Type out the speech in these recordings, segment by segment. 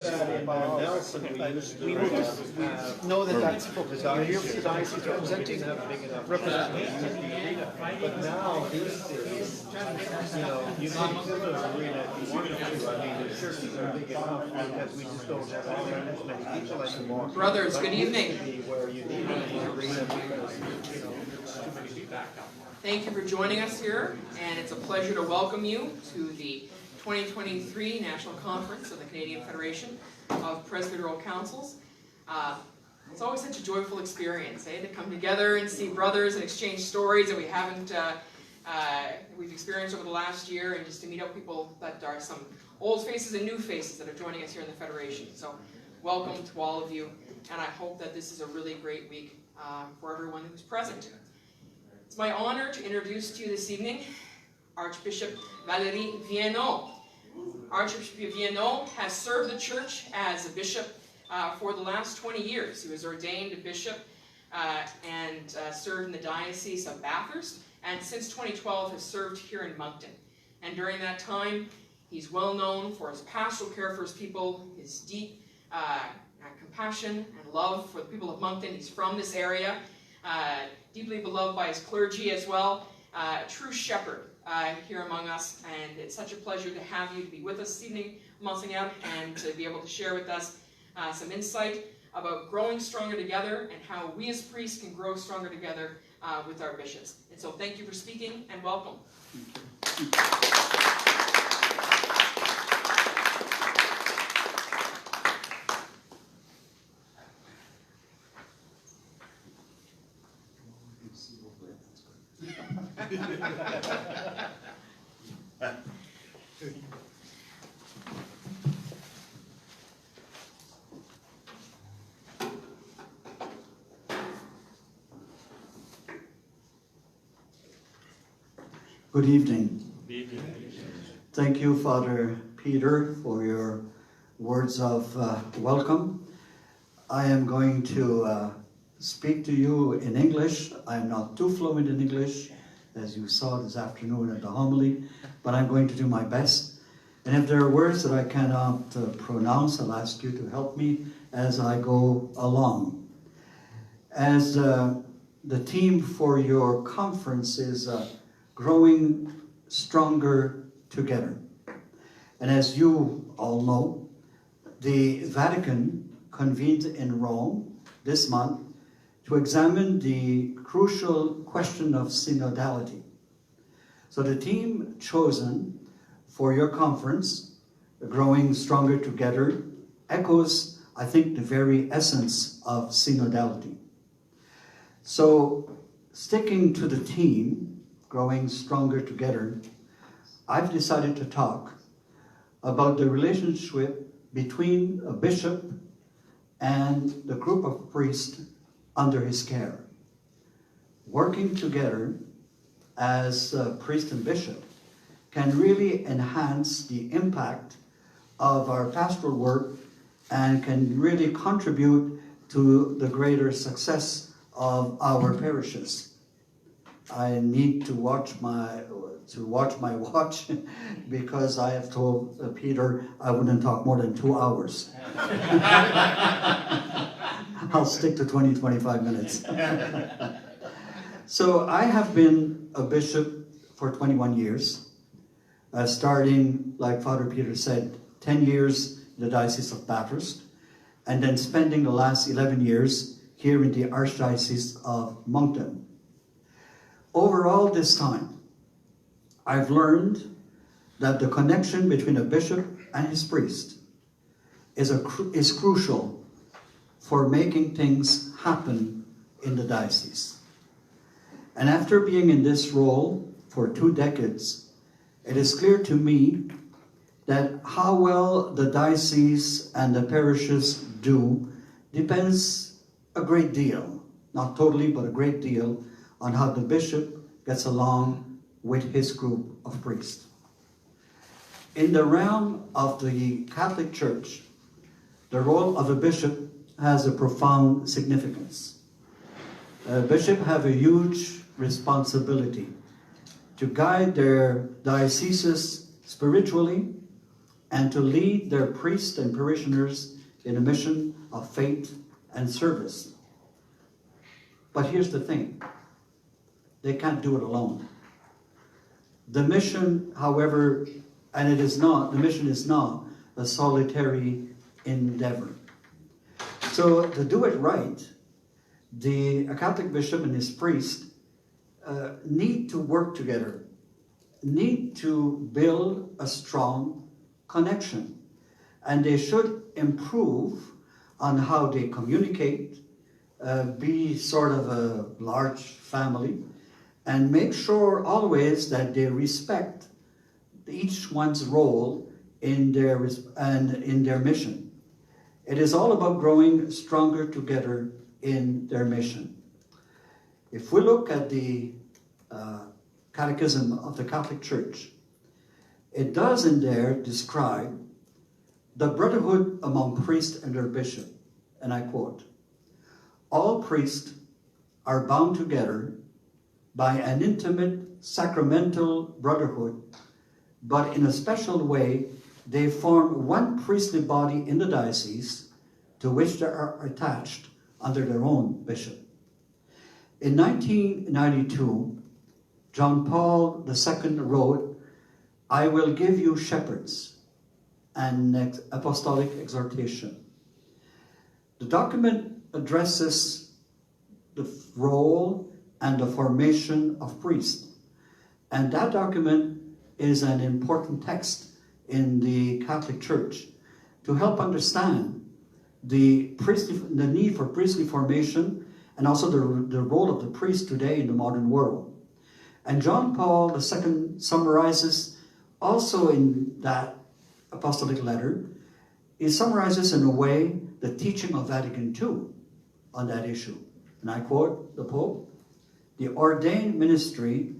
Nelson, we know that that's for the diocese representing, but now these days, you can fill an arena if you want to. I mean, the churches are big enough because we just don't have as many people anymore. Brothers, good evening. Where you need an arena because, too many people. Thank you for joining us here, and it's a pleasure to welcome you to the 2023 National Conference of the Canadian Federation of Presbyteral Councils. It's always such a joyful experience, to come together and see brothers and exchange stories that we've experienced over the last year, and just to meet up people that are some old faces and new faces that are joining us here in the Federation. So welcome to all of you, and I hope that this is a really great week for everyone who's present. It's my honor to introduce to you this evening Archbishop Valéry Vievnneau. Archbishop Vievnneau has served the church as a bishop for the last 20 years. He was ordained a bishop and served in the Diocese of Bathurst, and since 2012 has served here in Moncton. And during that time, he's well known for his pastoral care for his people, his deep compassion and love for the people of Moncton. He's from this area, deeply beloved by his clergy as well, a true shepherd here among us, and it's such a pleasure to have you to be with us this evening, Monsignor, and to be able to share with us some insight about growing stronger together and how we as priests can grow stronger together with our bishops. And so thank you for speaking, and welcome. Good evening. Thank you, Father Peter, for your words of welcome. I am going to speak to you in English. I'm not too fluent in English, as you saw this afternoon at the homily, but I'm going to do my best. And if there are words that I cannot pronounce, I'll ask you to help me as I go along. As the theme for your conference is growing stronger together. And as you all know, the Vatican convened in Rome this month to examine the crucial question of synodality. So the theme chosen for your conference, Growing Stronger Together, echoes, I think, the very essence of synodality. So, sticking to the theme, Growing Stronger Together, I've decided to talk about the relationship between a bishop and the group of priests under his care. Working together as priest and bishop can really enhance the impact of our pastoral work and can really contribute to the greater success of our parishes. I need to watch my watch because I have told Peter I wouldn't talk more than 2 hours. I'll stick to 20-25 minutes. So I have been a bishop for 21 years, starting, like Father Peter said, 10 years in the Diocese of Bathurst, and then spending the last 11 years here in the Archdiocese of Moncton. Over all this time, I've learned that the connection between a bishop and his priest is crucial for making things happen in the diocese. And after being in this role for 2 decades, it is clear to me that how well the diocese and the parishes do depends a great deal, not totally, but a great deal, on how the bishop gets along with his group of priests. In the realm of the Catholic Church, the role of a bishop has a profound significance. Bishops have a huge responsibility to guide their dioceses spiritually, and to lead their priests and parishioners in a mission of faith and service. But here's the thing. They can't do it alone. The mission, however, and the mission is not a solitary endeavor. So to do it right, a Catholic bishop and his priest need to work together, need to build a strong connection. And they should improve on how they communicate, be sort of a large family, and make sure always that they respect each one's role in their mission. It is all about growing stronger together in their mission. If we look at the Catechism of the Catholic Church, it does in there describe the brotherhood among priests and their bishop, and I quote, "All priests are bound together by an intimate sacramental brotherhood, but in a special way they form one priestly body in the diocese to which they are attached under their own bishop." In 1992, John Paul II wrote, "I will give you shepherds," an apostolic exhortation. The document addresses the role and the formation of priests. And that document is an important text in the Catholic Church to help understand the need for priestly formation and also the role of the priest today in the modern world. And John Paul II summarizes also in that apostolic letter, he summarizes in a way the teaching of Vatican II on that issue. And I quote the Pope, "The ordained ministry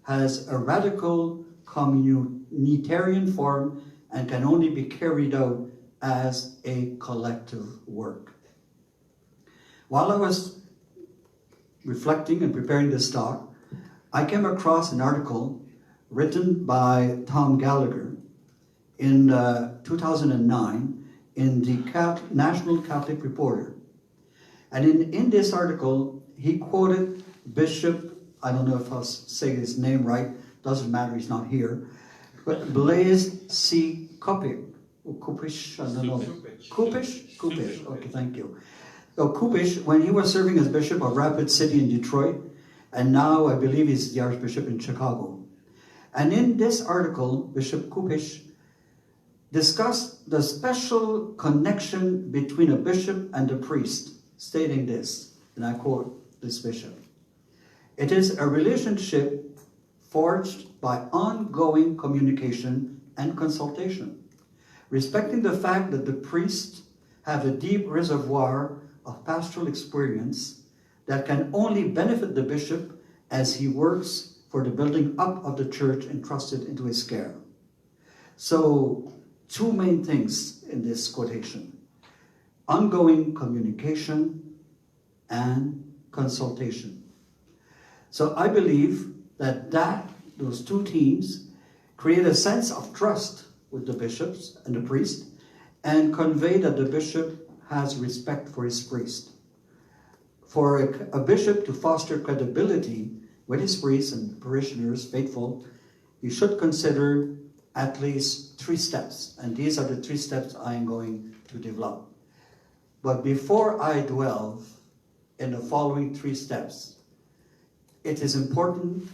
has a radical communitarian form and can only be carried out as a collective work." While I was reflecting and preparing this talk, I came across an article written by Tom Gallagher in 2009 in the National Catholic Reporter. And in this article, he quoted Bishop, I don't know if I'll say his name right, doesn't matter, he's not here, but Blaise C. Kupish, I don't know. Kupish, okay, thank you. So Kupish, when he was serving as Bishop of Rapid City in Detroit, and now I believe he's the Archbishop in Chicago. And in this article, Bishop Kupish discussed the special connection between a bishop and a priest, stating this, and I quote this bishop, "It is a relationship forged by ongoing communication and consultation, respecting the fact that the priests have a deep reservoir of pastoral experience that can only benefit the bishop as he works for the building up of the church entrusted into his care." So, two main things in this quotation: ongoing communication and consultation. So I believe that those two teams create a sense of trust with the bishops and the priest and convey that the bishop has respect for his priest. For a bishop to foster credibility with his priests and parishioners, faithful, he should consider at least 3 steps. And these are the 3 steps I am going to develop. But before I delve in the following 3 steps, it is important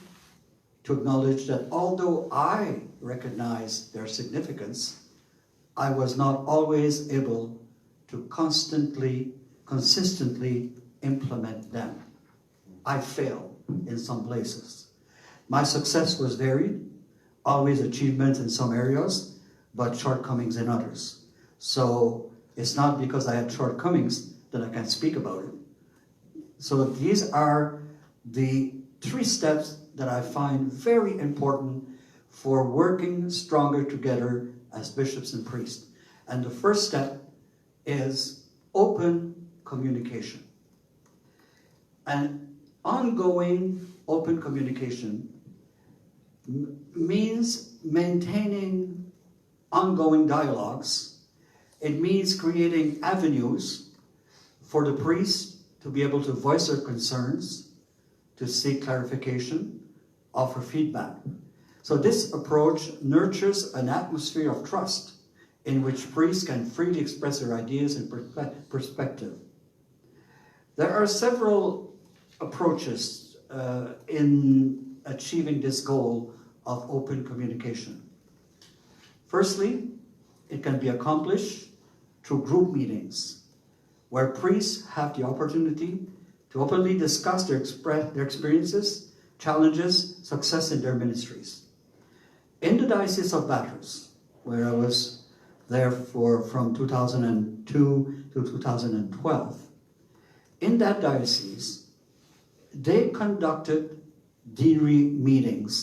to acknowledge that although I recognize their significance, I was not always able to consistently implement them. I failed in some places. My success was varied, always achievements in some areas, but shortcomings in others. So it's not because I had shortcomings that I can speak about it. So these are the 3 steps that I find very important for working stronger together as bishops and priests. And the first step is open communication. And ongoing open communication means maintaining ongoing dialogues. It means creating avenues for the priests to be able to voice their concerns, to seek clarification, offer feedback. So this approach nurtures an atmosphere of trust in which priests can freely express their ideas and perspective. There are several approaches in achieving this goal of open communication. Firstly, it can be accomplished through group meetings, where priests have the opportunity to openly discuss their experiences, challenges, success in their ministries. In the Diocese of Bathurst, where I was there from 2002 to 2012, in that diocese, they conducted deanery meetings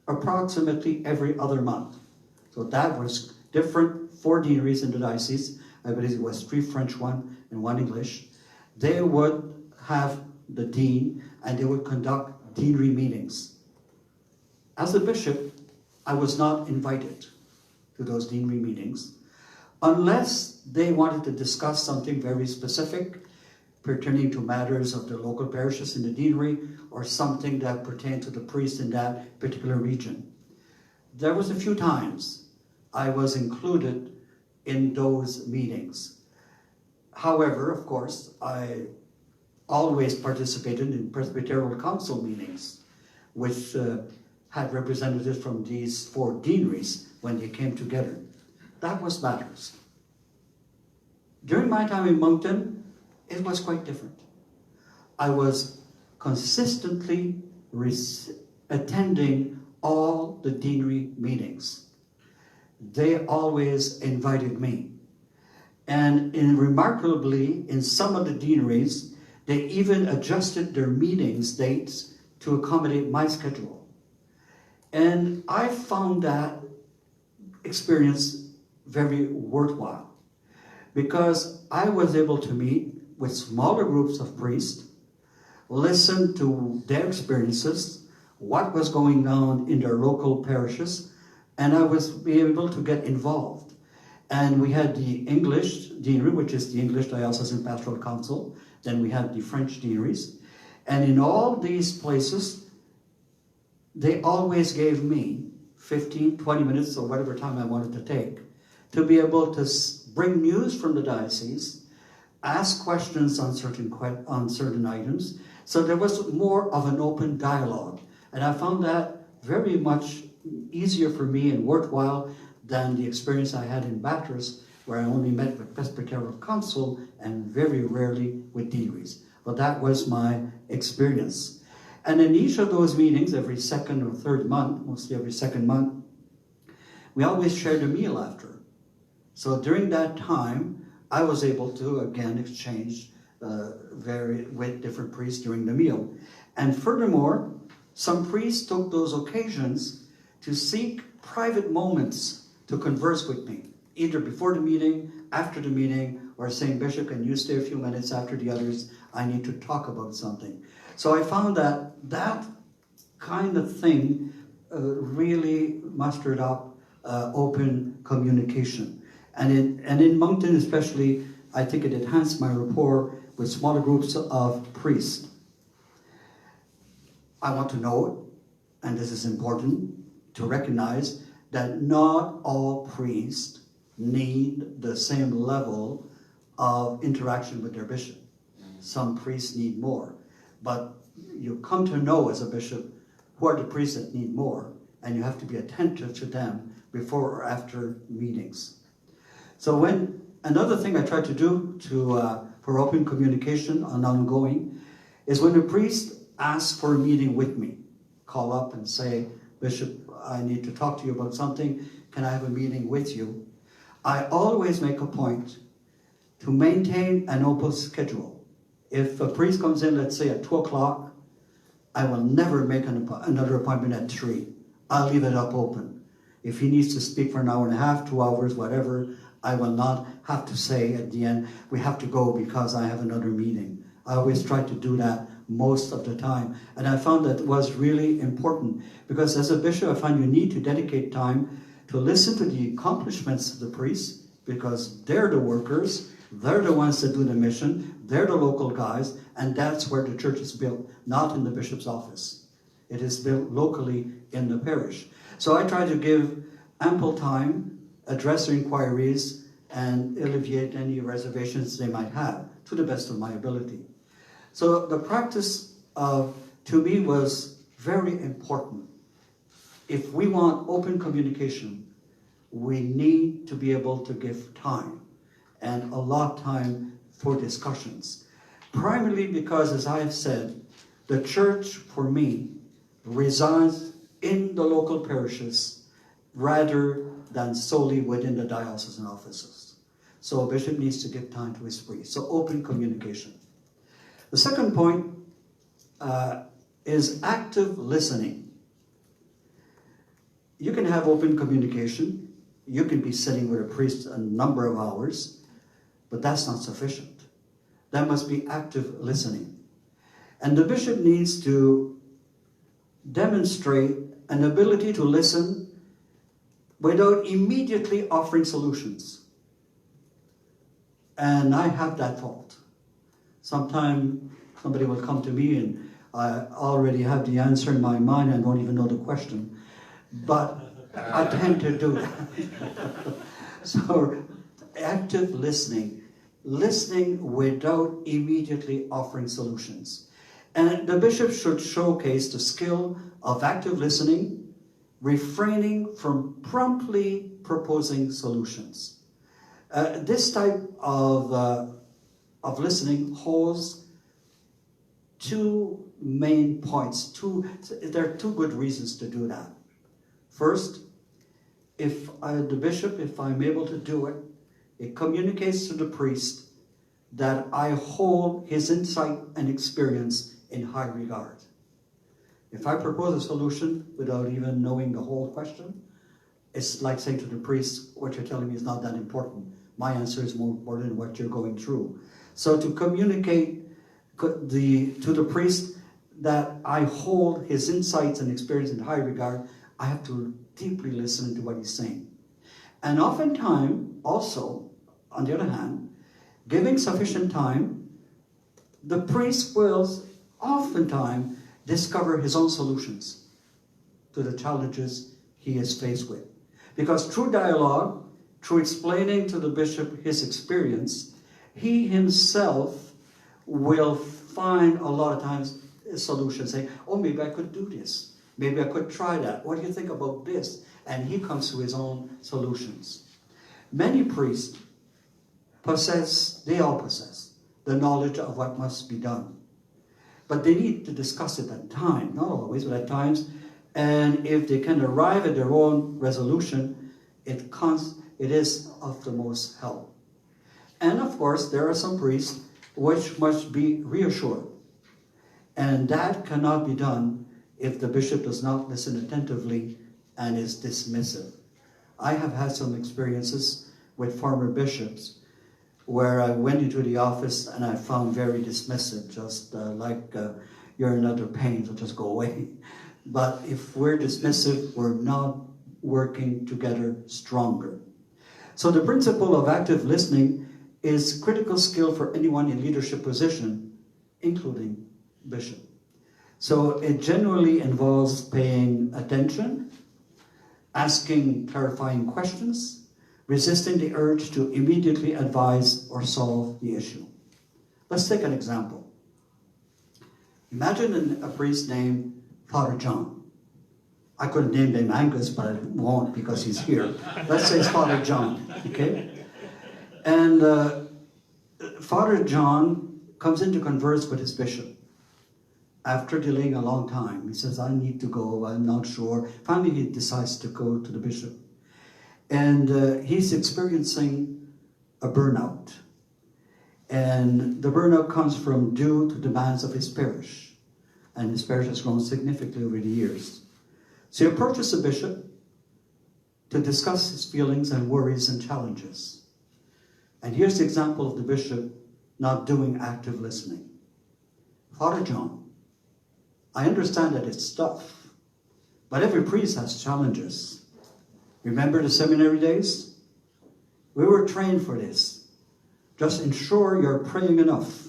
approximately every other month. So that was different, 4 deaneries in the diocese. I believe it was 3 French, 1 and 1 English. They would have the dean and they would conduct deanery meetings. As a bishop, I was not invited to those deanery meetings unless they wanted to discuss something very specific pertaining to matters of the local parishes in the deanery or something that pertained to the priest in that particular region. There was a few times I was included in those meetings. However, of course, I always participated in Presbyteral Council meetings, which had representatives from these 4 deaneries when they came together. That was Bathurst. During my time in Moncton, it was quite different. I was consistently attending all the deanery meetings. They always invited me. And remarkably, in some of the deaneries, they even adjusted their meetings dates to accommodate my schedule. And I found that experience very worthwhile because I was able to meet with smaller groups of priests, listen to their experiences, what was going on in their local parishes, and I was able to get involved. And we had the English deanery, which is the English Diocesan Pastoral Council. Then we had the French deaneries. And in all these places, they always gave me 15, 20 minutes or whatever time I wanted to take to be able to bring news from the diocese, ask questions on certain items. So there was more of an open dialogue. And I found that very much easier for me and worthwhile than the experience I had in Bathurst, where I only met with Presbyteral Council and very rarely with deaneries. But that was my experience. And in each of those meetings, every 2nd or 3rd month, mostly every 2nd month, we always shared a meal after. So during that time, I was able to, again, exchange with different priests during the meal. And furthermore, some priests took those occasions to seek private moments to converse with me, either before the meeting, after the meeting, or saying, Bishop, can you stay a few minutes after the others? I need to talk about something. So I found that that kind of thing really mustered up open communication. And in Moncton especially, I think it enhanced my rapport with smaller groups of priests. I want to note, and this is important, to recognize that not all priests need the same level of interaction with their bishop. Some priests need more. But you come to know as a bishop who are the priests that need more, and you have to be attentive to them before or after meetings. So another thing I try to do for open communication and ongoing is when a priest asks for a meeting with me, call up and say, Bishop, I need to talk to you about something. Can I have a meeting with you? I always make a point to maintain an open schedule. If a priest comes in, let's say at 2 o'clock, I will never make another appointment at 3. I'll leave it up open. If he needs to speak for an hour and a half, 2 hours, whatever, I will not have to say at the end, we have to go because I have another meeting. I always try to do that most of the time. And I found that was really important because as a bishop, I find you need to dedicate time to listen to the accomplishments of the priests, because they're the workers, they're the ones that do the mission, they're the local guys, and that's where the church is built, not in the bishop's office. It is built locally in the parish. So I try to give ample time, address their inquiries, and alleviate any reservations they might have, to the best of my ability. So the practice to me was very important. If we want open communication, we need to be able to give time, and allot time for discussions. Primarily because, as I have said, the church, for me, resides in the local parishes rather than solely within the diocesan offices. So a bishop needs to give time to his priests. So open communication. The second point is active listening. You can have open communication. You can be sitting with a priest a number of hours, but that's not sufficient. There must be active listening. And the bishop needs to demonstrate an ability to listen without immediately offering solutions. And I have that fault. Sometimes somebody will come to me and I already have the answer in my mind and don't even know the question. But I tend to do that. So active listening. Listening without immediately offering solutions. And the bishop should showcase the skill of active listening, refraining from promptly proposing solutions. This type of listening holds two main points. There are two good reasons to do that. First, if I'm able to do it, it communicates to the priest that I hold his insight and experience in high regard. If I propose a solution without even knowing the whole question, it's like saying to the priest, what you're telling me is not that important. My answer is more important than what you're going through. So to communicate to the priest that I hold his insights and experience in high regard, I have to deeply listen to what he's saying. And oftentimes, also, on the other hand, giving sufficient time, the priest will oftentimes discover his own solutions to the challenges he is faced with. Because through dialogue, through explaining to the bishop his experience, he himself will find a lot of times a solution, saying, oh, maybe I could do this. Maybe I could try that. What do you think about this? And he comes to his own solutions. Many priests they all possess the knowledge of what must be done. But they need to discuss it at times, not always, but at times. And if they can arrive at their own resolution, it is of the most help. And of course, there are some priests which must be reassured. And that cannot be done if the bishop does not listen attentively and is dismissive. I have had some experiences with former bishops where I went into the office and I found very dismissive, just you're another pain, so just go away. But if we're dismissive, we're not working together stronger. So the principle of active listening is critical skill for anyone in leadership position, including bishop. So it generally involves paying attention, asking clarifying questions, resisting the urge to immediately advise or solve the issue. Let's take an example. Imagine a priest named Father John. I could name him Angus, but I won't because he's here. Let's say it's Father John, okay? And Father John comes in to converse with his bishop. After delaying a long time, he says, I need to go, I'm not sure. Finally, he decides to go to the bishop. And he's experiencing a burnout. And the burnout comes from due to demands of his parish. And his parish has grown significantly over the years. So he approaches the bishop to discuss his feelings and worries and challenges. And here's the example of the bishop not doing active listening. Father John, I understand that it's tough, but every priest has challenges. Remember the seminary days? We were trained for this. Just ensure you're praying enough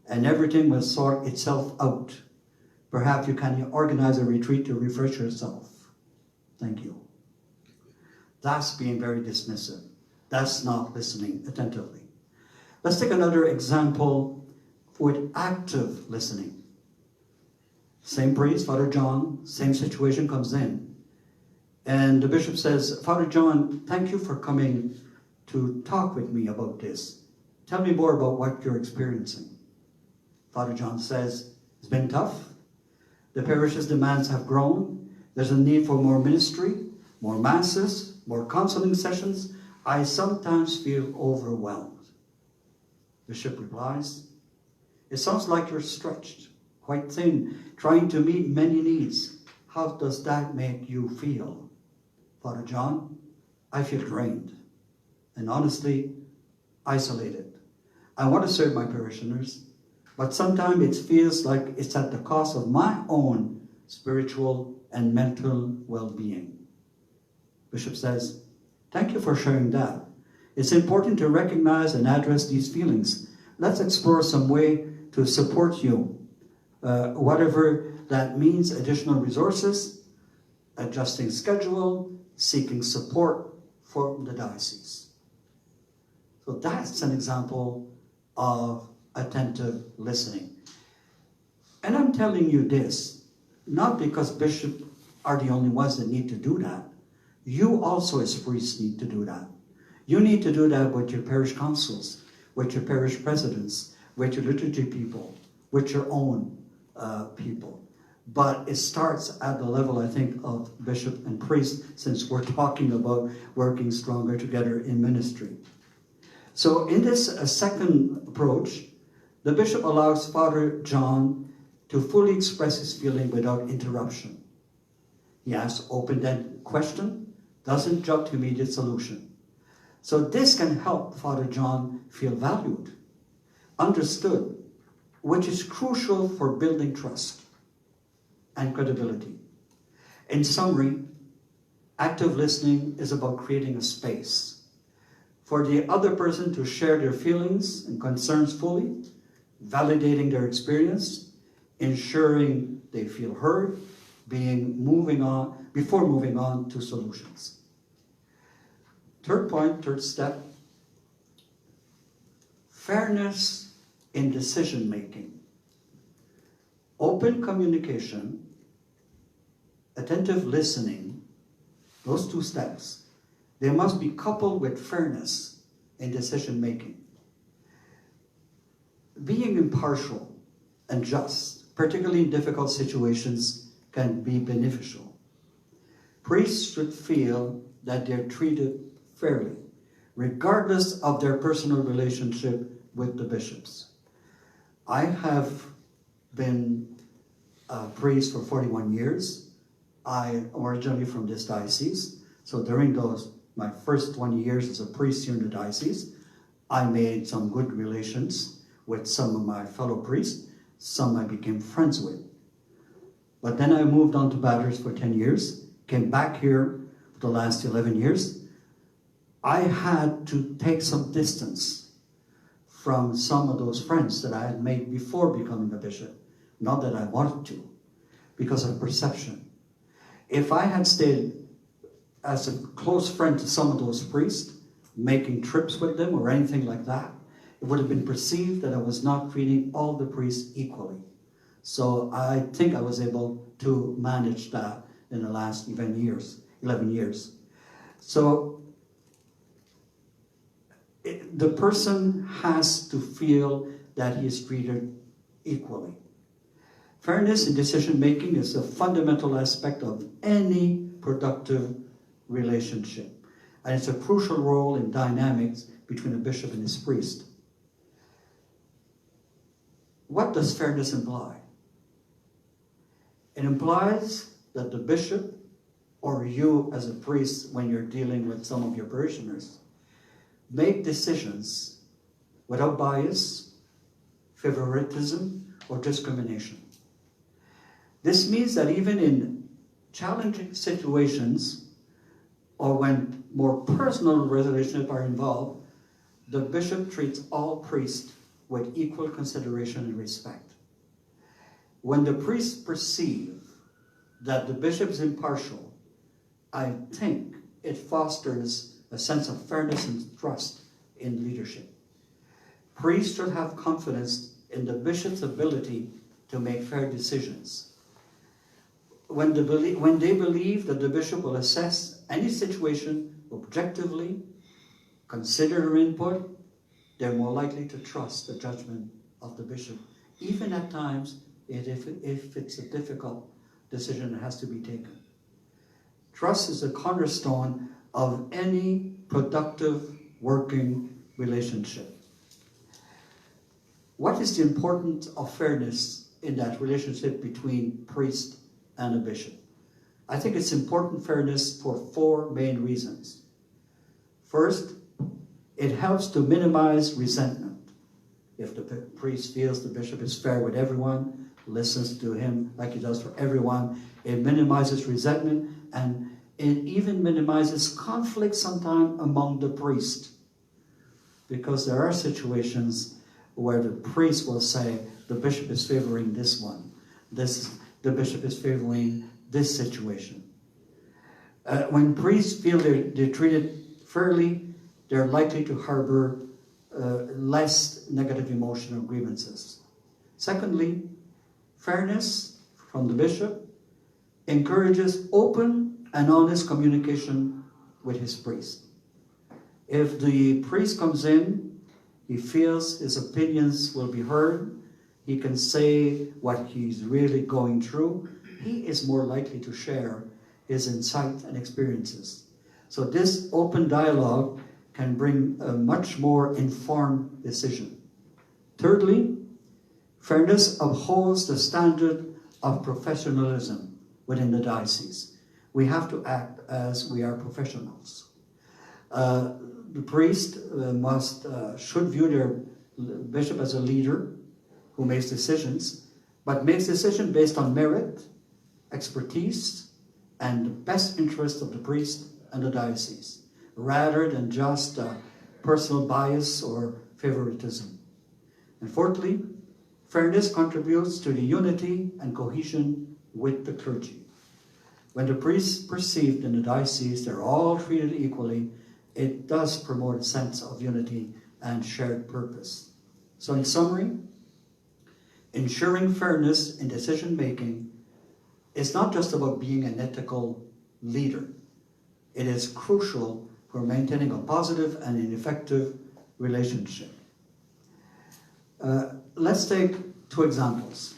and everything will sort itself out. Perhaps you can organize a retreat to refresh yourself. Thank you. That's being very dismissive. That's not listening attentively. Let's take another example with active listening. Same priest, Father John, same situation comes in. And the bishop says, Father John, thank you for coming to talk with me about this. Tell me more about what you're experiencing. Father John says, it's been tough. The parish's demands have grown. There's a need for more ministry, more masses, more counseling sessions. I sometimes feel overwhelmed. Bishop replies, it sounds like you're stretched, quite thin, trying to meet many needs. How does that make you feel? Father John, I feel drained and honestly isolated. I want to serve my parishioners, but sometimes it feels like it's at the cost of my own spiritual and mental well-being. Bishop says, thank you for sharing that. It's important to recognize and address these feelings. Let's explore some way to support you. Whatever that means, additional resources, adjusting schedule, seeking support for the diocese. So that's an example of attentive listening. And I'm telling you this, not because bishops are the only ones that need to do that. You also as priests need to do that. You need to do that with your parish councils, with your parish presidents, with your liturgy people, with your own people. But it starts at the level, I think, of bishop and priest, since we're talking about working stronger together in ministry. So in this second approach, the bishop allows Father John to fully express his feeling without interruption. He asks open-ended question, doesn't jump to immediate solution. So this can help Father John feel valued, understood, which is crucial for building trust and credibility. In summary, active listening is about creating a space for the other person to share their feelings and concerns fully, validating their experience, ensuring they feel heard, before moving on to solutions. Third point, third step, fairness in decision making. Open communication, attentive listening, those two steps, they must be coupled with fairness in decision making. Being impartial and just, particularly in difficult situations, can be beneficial. Priests should feel that they're treated fairly, regardless of their personal relationship with the bishops. I have been a priest for 41 years. I originally from this diocese, so during my first 20 years as a priest here in the diocese, I made some good relations with some of my fellow priests. Some I became friends with. But then I moved on to Bathurst for 10 years, came back here for the last 11 years. I had to take some distance from some of those friends that I had made before becoming a bishop. Not that I wanted to, because of perception. If I had stayed as a close friend to some of those priests, making trips with them or anything like that, it would have been perceived that I was not treating all the priests equally. So I think I was able to manage that in the last 11 years. So the person has to feel that he is treated equally. Fairness in decision-making is a fundamental aspect of any productive relationship. And it's a crucial role in dynamics between a bishop and his priest. What does fairness imply? It implies that the bishop, or you as a priest when you're dealing with some of your parishioners, make decisions without bias, favoritism, or discrimination. This means that even in challenging situations or when more personal relationships are involved, the bishop treats all priests with equal consideration and respect. When the priests perceive that the bishop is impartial, I think it fosters a sense of fairness and trust in leadership. Priests should have confidence in the bishop's ability to make fair decisions. When they believe that the bishop will assess any situation objectively, consider their input, they're more likely to trust the judgment of the bishop, even at times if it's a difficult decision that has to be taken. Trust is a cornerstone of any productive working relationship. What is the importance of fairness in that relationship between priest and a bishop? I think it's important fairness for 4 main reasons. First, it helps to minimize resentment. If the priest feels the bishop is fair with everyone, listens to him like he does for everyone, it minimizes resentment, and it even minimizes conflict sometimes among the priest. Because there are situations where the priest will say, the bishop is favoring this one. The bishop is favoring this situation. When priests feel they're treated fairly, they're likely to harbor less negative emotional grievances. Secondly, fairness from the bishop encourages open and honest communication with his priest. If the priest comes in, he feels his opinions will be heard, he can say what he's really going through, he is more likely to share his insight and experiences. So this open dialogue can bring a much more informed decision. Thirdly, fairness upholds the standard of professionalism within the diocese. We have to act as we are professionals. The priest should view their bishop as a leader who makes decisions, but makes decisions based on merit, expertise, and the best interest of the priest and the diocese, rather than just personal bias or favoritism. And fourthly, fairness contributes to the unity and cohesion with the clergy. When the priests perceived in the diocese they're all treated equally, it does promote a sense of unity and shared purpose. So in summary, ensuring fairness in decision-making is not just about being an ethical leader. It is crucial for maintaining a positive and an effective relationship. Let's take 2 examples.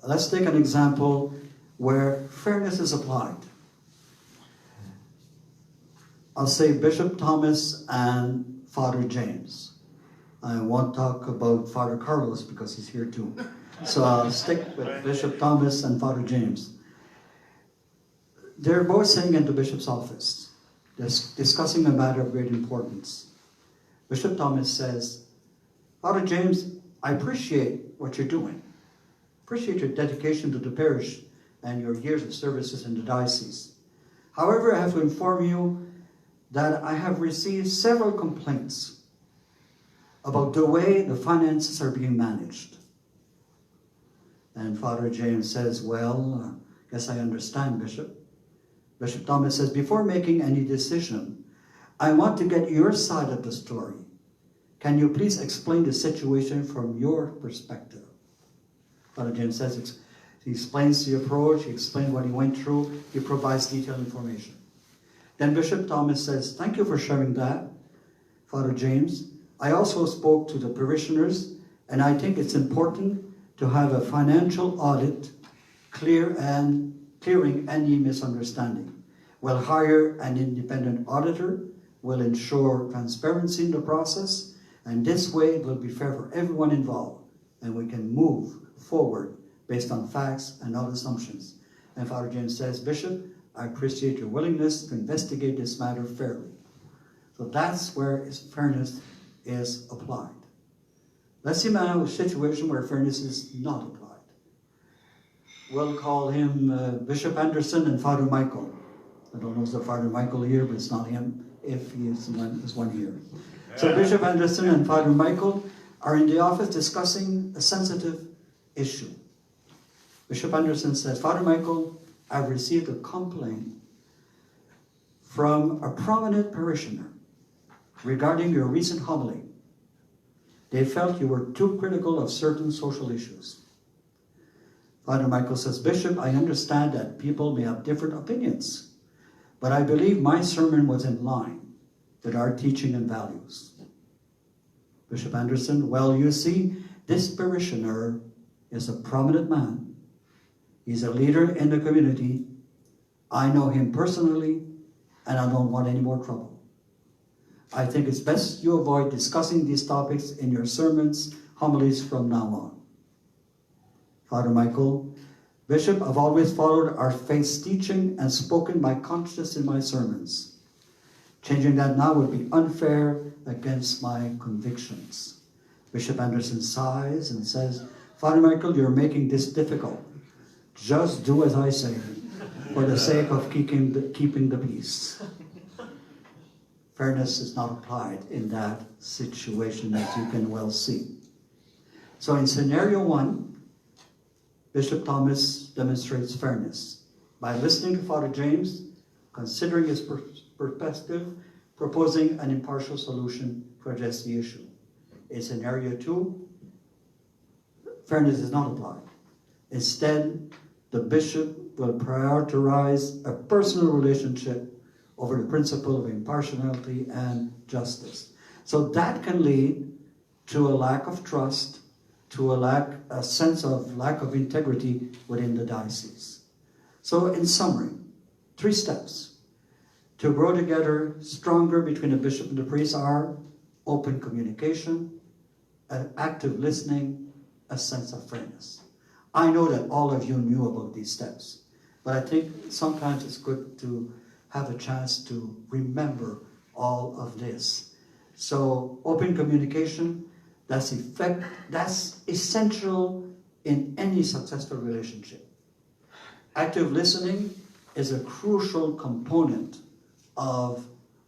Let's take an example where fairness is applied. I'll say Bishop Thomas and Father James. I won't talk about Father Carlos because he's here too. So I'll stick with Bishop Thomas and Father James. They're both sitting in the bishop's office, discussing a matter of great importance. Bishop Thomas says, Father James, I appreciate what you're doing. Appreciate your dedication to the parish and your years of services in the diocese. However, I have to inform you that I have received several complaints about the way the finances are being managed. And Father James says, well, guess I understand, Bishop. Bishop Thomas says, before making any decision, I want to get your side of the story. Can you please explain the situation from your perspective? Father James says, he explains the approach, he explains what he went through, he provides detailed information. Then Bishop Thomas says, thank you for sharing that, Father James. I also spoke to the parishioners, and I think it's important to have a financial audit clearing any misunderstanding. We'll hire an independent auditor, we'll ensure transparency in the process, and this way it will be fair for everyone involved, and we can move forward based on facts and not assumptions. And Father James says, Bishop, I appreciate your willingness to investigate this matter fairly. So that's where fairness is applied. Let's see now a situation where fairness is not applied. We'll call him Bishop Anderson and Father Michael. I don't know if it's Father Michael here, but it's not him if he is one here. So Bishop Anderson and Father Michael are in the office discussing a sensitive issue. Bishop Anderson says, Father Michael, I've received a complaint from a prominent parishioner regarding your recent homily. They felt you were too critical of certain social issues. Father Michael says, Bishop, I understand that people may have different opinions, but I believe my sermon was in line with our teaching and values. Bishop Anderson, well, you see, this parishioner is a prominent man. He's a leader in the community. I know him personally, and I don't want any more trouble. I think it's best you avoid discussing these topics in your sermons, homilies from now on. Father Michael, Bishop, I've always followed our faith's teaching and spoken my conscience in my sermons. Changing that now would be unfair against my convictions. Bishop Anderson sighs and says, Father Michael, you're making this difficult. Just do as I say, for the sake of keeping the peace. Fairness is not applied in that situation, as you can well see. So in scenario 1, Bishop Thomas demonstrates fairness by listening to Father James, considering his perspective, proposing an impartial solution to address the issue. In scenario 2, fairness is not applied. Instead, the bishop will prioritize a personal relationship over the principle of impartiality and justice. So that can lead to a lack of trust, to a sense of lack of integrity within the diocese. So in summary, 3 steps to grow together stronger between the bishop and the priest are open communication, active listening, a sense of fairness. I know that all of you knew about these steps, but I think sometimes it's good to have a chance to remember all of this. So open communication, that's essential in any successful relationship. Active listening is a crucial component of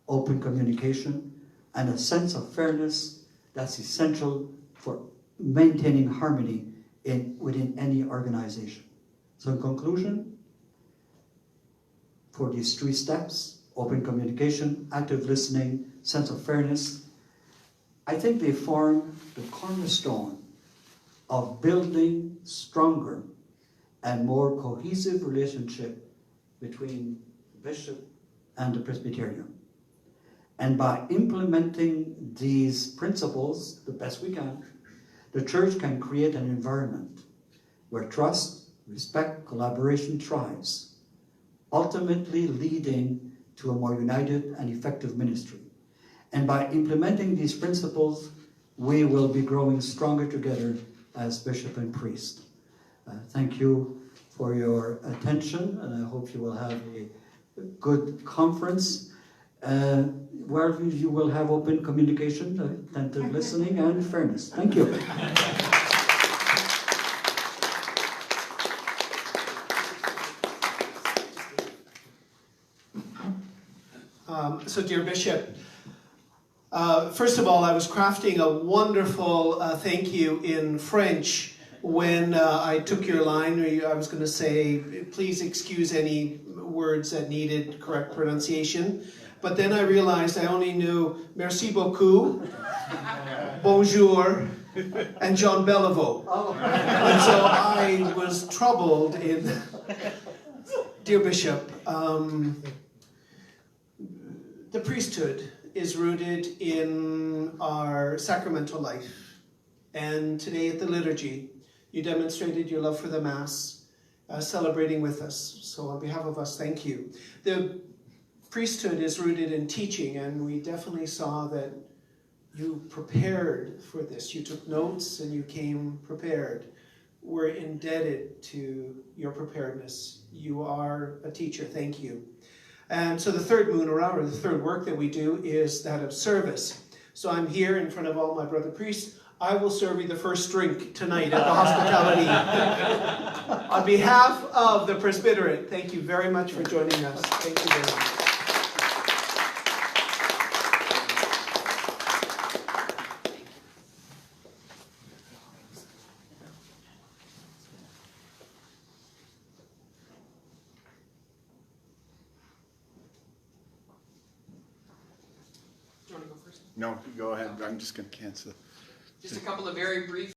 open communication, and a sense of fairness that's essential for maintaining harmony within any organization. So in conclusion, for these 3 steps, open communication, active listening, sense of fairness, I think they form the cornerstone of building stronger and more cohesive relationship between the bishop and the Presbyterian. And by implementing these principles the best we can, the church can create an environment where trust, respect, collaboration thrives, ultimately leading to a more united and effective ministry. And by implementing these principles, we will be growing stronger together as bishop and priest. Thank you for your attention, and I hope you will have a good conference where you will have open communication, attentive listening, and fairness. Thank you. So, dear Bishop, first of all, I was crafting a wonderful thank you in French when I took your line. I was going to say, please excuse any words that needed correct pronunciation. But then I realized I only knew merci beaucoup, bonjour, and John Bellevaux. And so I was troubled in... Dear Bishop, the priesthood is rooted in our sacramental life. And today at the liturgy, you demonstrated your love for the Mass, celebrating with us. So on behalf of us, thank you. The priesthood is rooted in teaching, and we definitely saw that you prepared for this. You took notes and you came prepared. We're indebted to your preparedness. You are a teacher. Thank you. And so the third munera, or the third work that we do, is that of service. So I'm here in front of all my brother priests. I will serve you the first drink tonight at the hospitality. On behalf of the Presbyteral, thank you very much for joining us. Thank you very much. Do you want to go first? No, go ahead. I'm just going to cancel. Just a couple of very brief